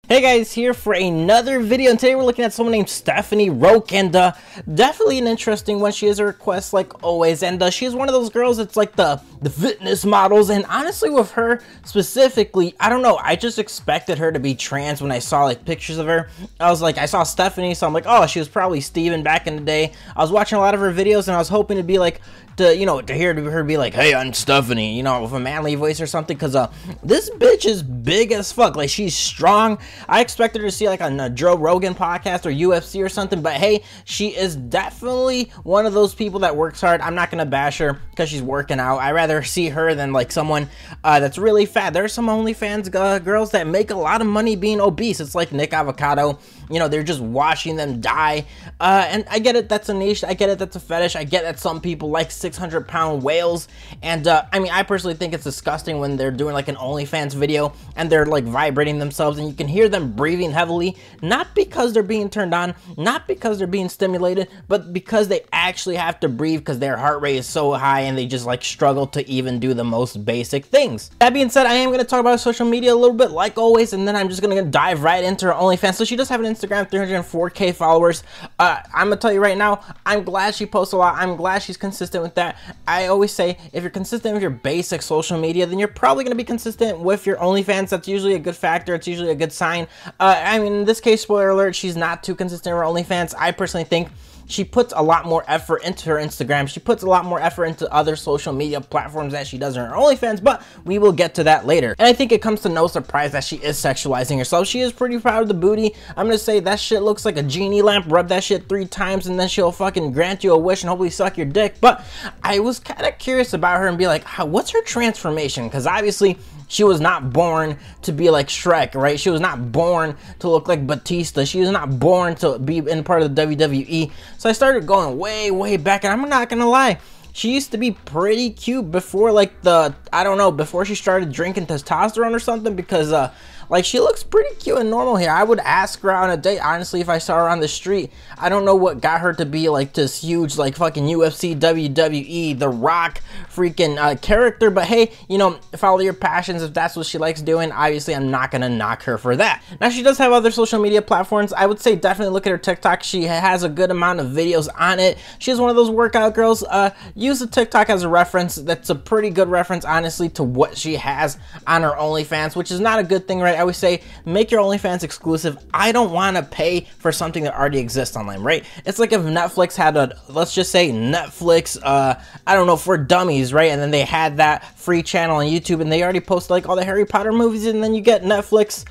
Hey guys, here for another video, and today we're looking at someone named Stefhanny Roque, and definitely an interesting one. She has a request like always, and she's one of those girls that's like the fitness models, and honestly with her specifically, I don't know, I just expected her to be trans when I saw like pictures of her. I was like, I saw Stefhanny, so I'm like, oh, she was probably Steven back in the day. I was watching a lot of her videos, and I was hoping to be like, to hear her be like, hey, I'm Stefhanny, you know, with a manly voice or something, because this bitch is big as fuck. Like, she's strong. I expected her to see like on a Joe Rogan podcast or UFC or something, but hey, she is definitely one of those people that works hard. I'm not gonna bash her because she's working out. I'd rather see her than like someone that's really fat. There are some OnlyFans girls that make a lot of money being obese. It's like Nick Avocado. You know, they're just watching them die. And I get it, that's a niche. I get it, that's a fetish. I get that some people like 600-pound whales. And I mean, I personally think it's disgusting when they're doing like an OnlyFans video and they're like vibrating themselves and you can hear them breathing heavily, not because they're being turned on, not because they're being stimulated, but because they actually have to breathe because their heart rate is so high and they just like struggle to even do the most basic things. That being said, I am going to talk about social media a little bit like always, and then I'm just going to dive right into her OnlyFans. So she does have an Instagram, 304K followers. I'm gonna tell you right now, I'm glad she posts a lot. I'm glad she's consistent with that. I always say, if you're consistent with your basic social media, then you're probably gonna be consistent with your OnlyFans. That's usually a good factor. It's usually a good sign. I mean, in this case, spoiler alert, she's not too consistent with her OnlyFans. I personally think she puts a lot more effort into her Instagram. She puts a lot more effort into other social media platforms that she does in her OnlyFans, but we will get to that later. And I think it comes to no surprise that she is sexualizing herself. She is pretty proud of the booty. I'm gonna say that shit looks like a genie lamp. Rub that shit 3 times and then she'll fucking grant you a wish and hopefully suck your dick. But I was kind of curious about her and be like, what's her transformation? Because obviously she was not born to be like Shrek, right? She was not born to look like Batista. She was not born to be in part of the WWE. So I started going way back, and I'm not gonna lie, she used to be pretty cute before like I don't know, before she started drinking testosterone or something, because like she looks pretty cute and normal here. I would ask her on a date, honestly, if I saw her on the street. I don't know what got her to be like this huge like fucking UFC, WWE, The Rock freaking character, but hey, you know, follow your passions. If that's what she likes doing, obviously I'm not gonna knock her for that. Now, she does have other social media platforms. I would say definitely look at her TikTok. She has a good amount of videos on it. She's one of those workout girls. Use the TikTok as a reference. That's a pretty good reference, honestly, to what she has on her OnlyFans, which is not a good thing, right? I always say, make your OnlyFans exclusive. I don't want to pay for something that already exists online, right? It's like if Netflix had a, let's just say Netflix, I don't know, for dummies, right? And then they had that free channel on YouTube and they already posted like all the Harry Potter movies, and then you get Netflix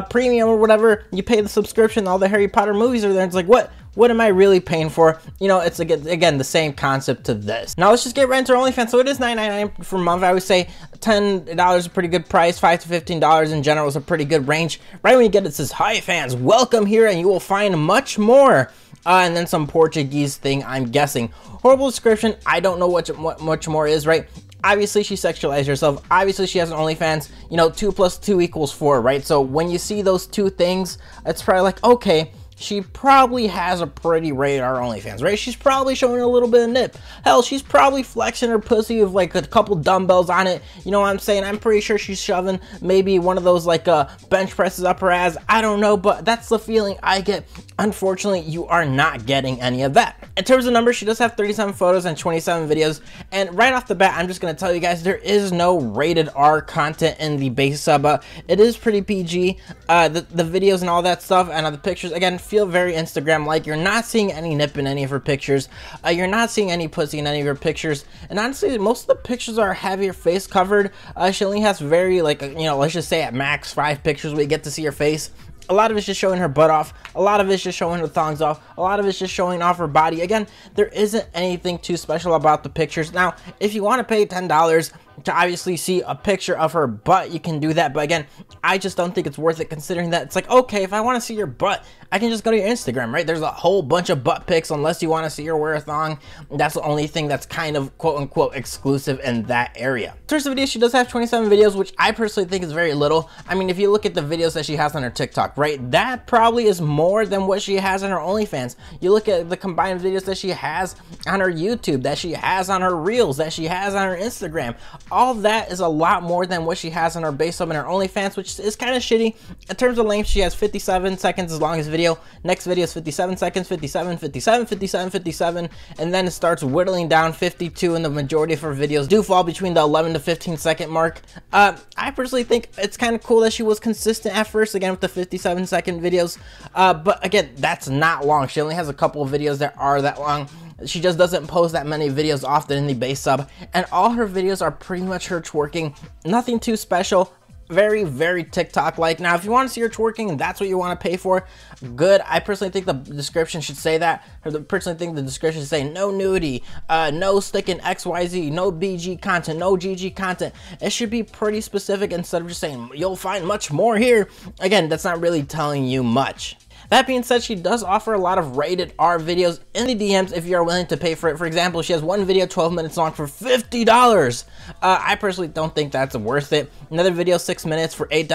premium or whatever, you pay the subscription, all the Harry Potter movies are there. It's like, what am I really paying for? You know, it's again the same concept to this. Now let's just get right into our OnlyFans. So it is $9.99 per month. I would say $10 is a pretty good price. $5 to $15 in general is a pretty good range. Right when you get it, it says, "Hi fans, welcome here," and you will find much more. And then some Portuguese thing, I'm guessing. Horrible description. I don't know what much more is, right? Obviously, she sexualized herself. Obviously, she has an OnlyFans. You know, 2 + 2 = 4, right? So when you see those two things, it's probably like, okay, she probably has a pretty radar OnlyFans, right? She's probably showing a little bit of nip. Hell, she's probably flexing her pussy with like a couple dumbbells on it. You know what I'm saying? I'm pretty sure she's shoving maybe one of those like bench presses up her ass. I don't know, but that's the feeling I get. Unfortunately, you are not getting any of that. In terms of numbers, she does have 37 photos and 27 videos. And right off the bat, I'm just going to tell you guys, there is no rated R content in the base sub. It is pretty PG. The videos and all that stuff and the pictures, again, feel very Instagram-like. You're not seeing any nip in any of her pictures. You're not seeing any pussy in any of her pictures. And honestly, most of the pictures are heavier face covered. She only has very, like, you know, let's just say at max 5 pictures where you get to see her face. A lot of it's just showing her butt off. A lot of it's just showing her thongs off. A lot of it's just showing off her body. Again, there isn't anything too special about the pictures. Now, if you want to pay $10 to obviously see a picture of her butt, you can do that. But again, I just don't think it's worth it, considering that it's like, okay, if I want to see your butt, I can just go to your Instagram, right? There's a whole bunch of butt pics, unless you want to see her wear a thong. That's the only thing that's kind of quote unquote exclusive in that area. In terms of videos, she does have 27 videos, which I personally think is very little. I mean, if you look at the videos that she has on her TikTok, TikTok, right? That probably is more than what she has on her OnlyFans. You look at the combined videos that she has on her YouTube, that she has on her Reels, that she has on her Instagram. All that is a lot more than what she has on her base sub and her OnlyFans, which is kind of shitty. In terms of length, she has 57 seconds as long as video. Next video is 57 seconds, 57, 57, 57, 57, and then it starts whittling down 52, and the majority of her videos do fall between the 11 to 15 second mark. I personally think it's kind of cool that she was consistent at first, again with the 57-second videos, but again, that's not long. She only has a couple of videos that are that long. She just doesn't post that many videos often in the base sub, and all her videos are pretty much her twerking. Nothing too special. Very TikTok like. Now if you want to see her twerking and that's what you want to pay for, good. I personally think the description should say that. I personally think the description should say no nudity, no sticking XYZ, no BG content, no GG content. It should be pretty specific instead of just saying you'll find much more here. Again, that's not really telling you much. That being said, she does offer a lot of rated R videos in the DMs if you are willing to pay for it. For example, she has one video 12 minutes long for $50. I personally don't think that's worth it. Another video 6 minutes for $8.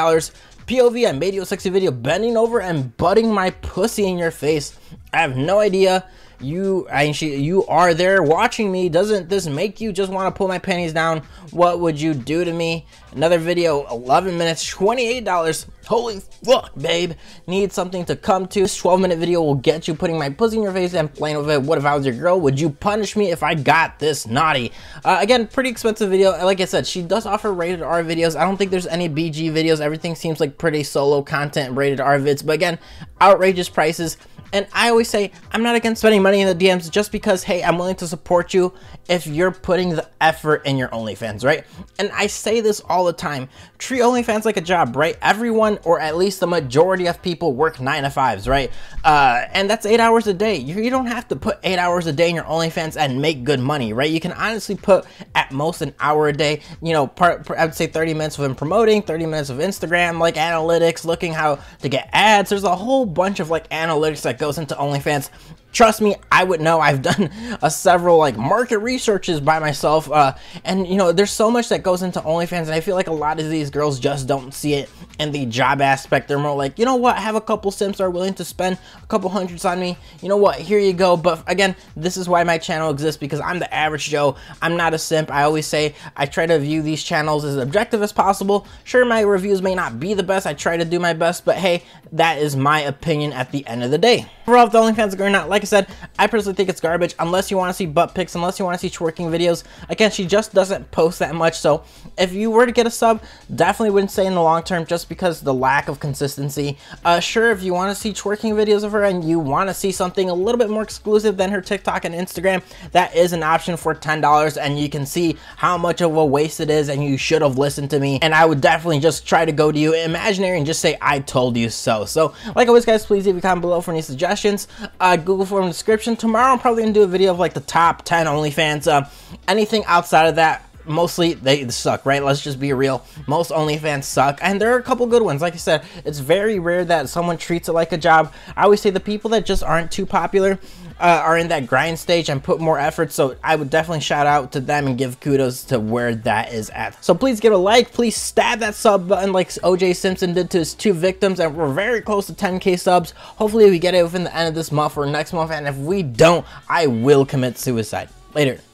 POV, I made you a sexy video bending over and butting my pussy in your face. I have no idea. You are there watching me. Doesn't this make you just want to pull my panties down? What would you do to me? Another video, 11 minutes, $28. Holy fuck, babe. Need something to come to. This 12-minute video will get you putting my pussy in your face and playing with it. What if I was your girl? Would you punish me if I got this naughty? Again, pretty expensive video. Like I said, she does offer rated R videos. I don't think there's any BG videos. Everything seems like pretty solo content rated R vids. But again, outrageous prices. And I always say, I'm not against spending money in the DMs just because, hey, I'm willing to support you if you're putting the effort in your OnlyFans, right? And I say this all the time, treat OnlyFans like a job, right? Everyone, or at least the majority of people, work 9 to 5s, right? And that's 8 hours a day. You don't have to put 8 hours a day in your OnlyFans and make good money, right? You can honestly put at most an hour a day, you know, I would say 30 minutes of promoting, 30 minutes of Instagram, like analytics, looking how to get ads. There's a whole bunch of like analytics that goes into OnlyFans. Trust me, I would know. I've done several like market researches by myself, and you know, there's so much that goes into OnlyFans, and I feel like a lot of these girls just don't see it in the job aspect. They're more like, you know what, I have a couple simps that are willing to spend a couple hundreds on me. You know what, here you go. But again, this is why my channel exists, because I'm the average Joe. I'm not a simp. I always say I try to view these channels as objective as possible. Sure, my reviews may not be the best. I try to do my best, but hey, that is my opinion at the end of the day. Overall, if the OnlyFans are or not, like I said, I personally think it's garbage unless you want to see butt pics, unless you want to see twerking videos. Again, she just doesn't post that much, so if you were to get a sub, definitely wouldn't say in the long term just because the lack of consistency. Sure, if you want to see twerking videos of her and you want to see something a little bit more exclusive than her TikTok and Instagram, that is an option for $10, and you can see how much of a waste it is, and you should have listened to me. And I would definitely just try to go to you imaginary and just say I told you so. So like always, guys, please leave a comment below for any suggestions. Google form description. Tomorrow I'm probably gonna do a video of like the top 10 OnlyFans. Anything outside of that, mostly they suck, right? Let's just be real. Most OnlyFans suck, and there are a couple good ones. Like I said, it's very rare that someone treats it like a job. I always say the people that just aren't too popular are in that grind stage and put more effort, so I would definitely shout out to them and give kudos to where that is at. So please give a like, please stab that sub button like OJ Simpson did to his 2 victims, and we're very close to 10K subs. Hopefully we get it within the end of this month or next month, and if we don't, I will commit suicide. Later.